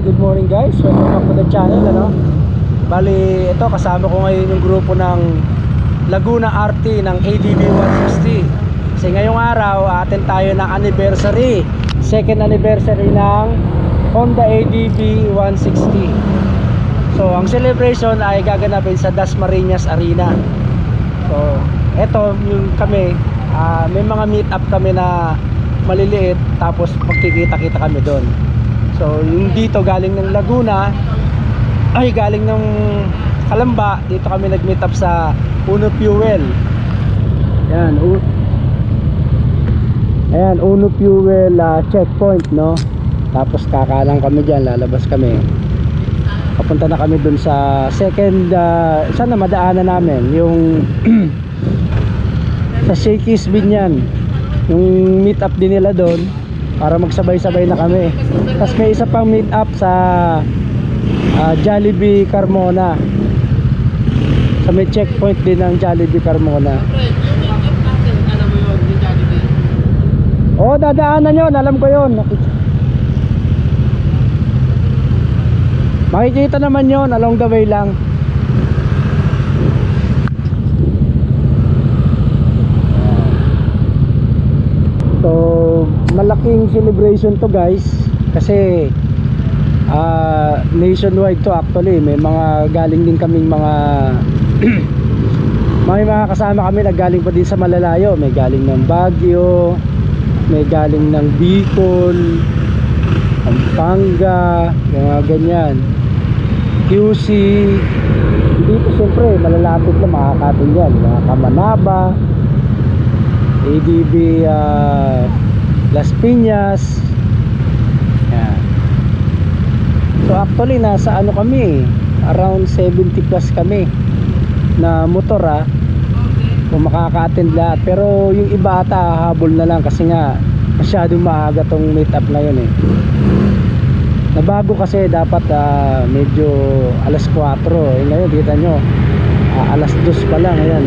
good morning guys. Welcome back to the channel, ano? Bali, ito kasama ko ngayon yung grupo ng Laguna RT ng ADB 160. Kasi ngayong araw, atin tayo ng anniversary. Second anniversary ng Honda ADB 160. So, ang celebration ay gaganapin sa Dasmariñas Arena. So, ito yung kami, may mga meet up kami na maliliit, tapos magkikita-kita kami doon. So yung dito galing ng Laguna, ay galing ng Calamba, dito kami nag-meet up sa Uno Fuel. Ayan, ayan, Uno Fuel checkpoint, no? Tapos kakalang kami dyan, lalabas kami. Papunta na kami dun sa second, saan na madaanan namin? Yung sa Shakey's Binyan. Yung meet up din nila doon, para magsabay-sabay na kami. Tapos may isa pang meet up sa Jollibee Carmona. Sa may checkpoint din ng Jollibee Carmona. Oo, dadaanan yun, alam ko yun. Makikita naman yun, along the way lang. So malaking celebration to guys, kasi nationwide to actually. May mga galing din kaming mga may mga kasama kami na galing pa din sa malalayo. May galing ng Baguio, may galing ng Bicol, Pampanga, mga ganyan, QC. Dito siyempre malalapit na makakatin yan, mga Kamanaba, ADB Las Piñas. Yan. So actually nasa ano kami, around 70 plus kami na motor kung makaka-attend lahat. Pero yung iba ata habol na lang kasi nga masyadong maaga tong meet up ngayon eh. Nabago kasi dapat medyo alas 4 eh. Ngayon kita nyo alas 2 pa lang. Ayan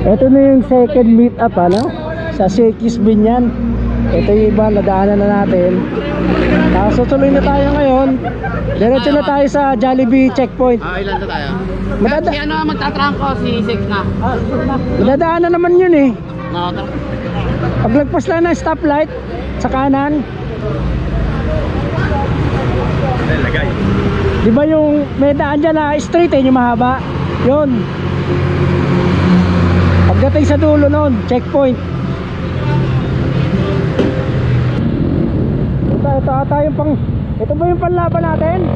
ito na yung second meet up sa Shakey's Binyan. Ito yung iba, nadaanan na natin. Tapos tutuloy na tayo ngayon. Diretso na tayo sa Jollibee checkpoint. Ilan na tayo? Magtatrangko si Six na. Madadaanan naman yun eh. No, Paglagpas lang ng stoplight sa kanan. Di ba yung may daan dyan na straight yung mahaba? Yun. Pagdating sa dulo noon, checkpoint. Ito ata yung pang... Ito ba yung panlaban natin?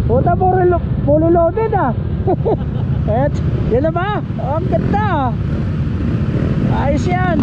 Puta, puro loaded yan na ba? Oh, ang ganda. Ayos yan.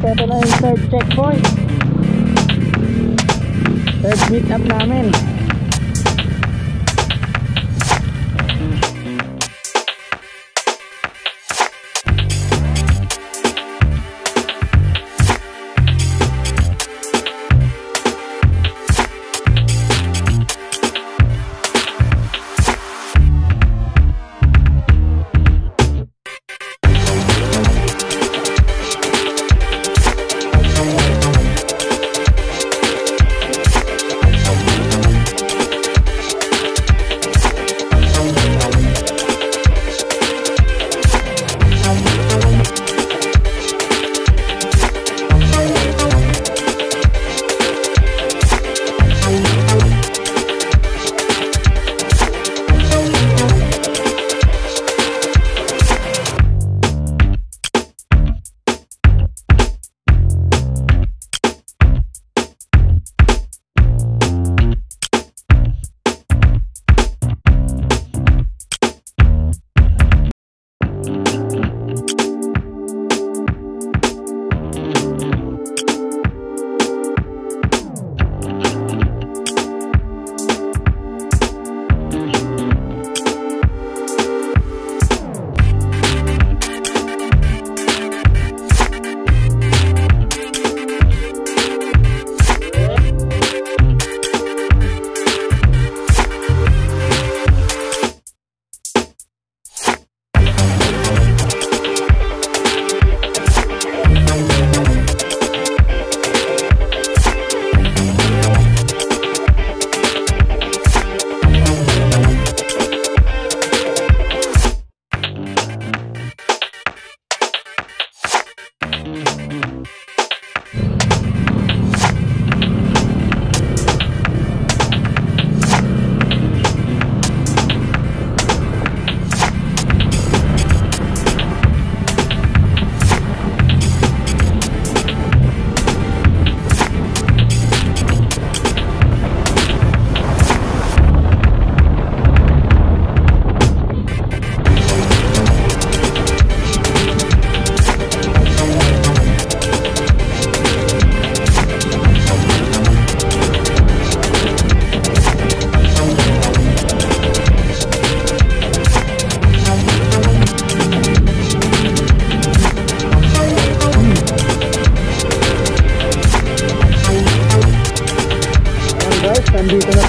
Ito na yung third checkpoint, third meet up namin.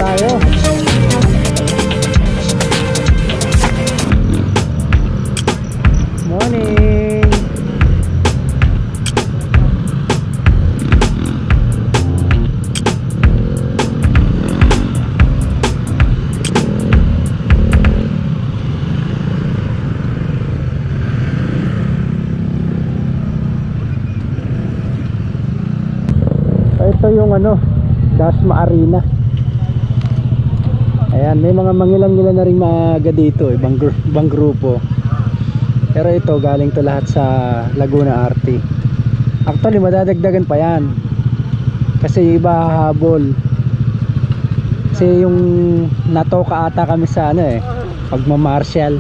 tayo. Morning. Ito yung Dasma Arena. Ayan, may mga mangilan-ngilan na rin maaga dito, ibang grupo. Pero ito, galing to lahat sa Laguna RT. Actually, madadagdagan pa yan. Kasi iba hahabol. Kasi yung natoka ata kami sa pagmamartial.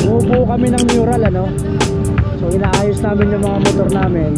Bumubuo kami ng mural, So inaayos namin yung mga motor namin.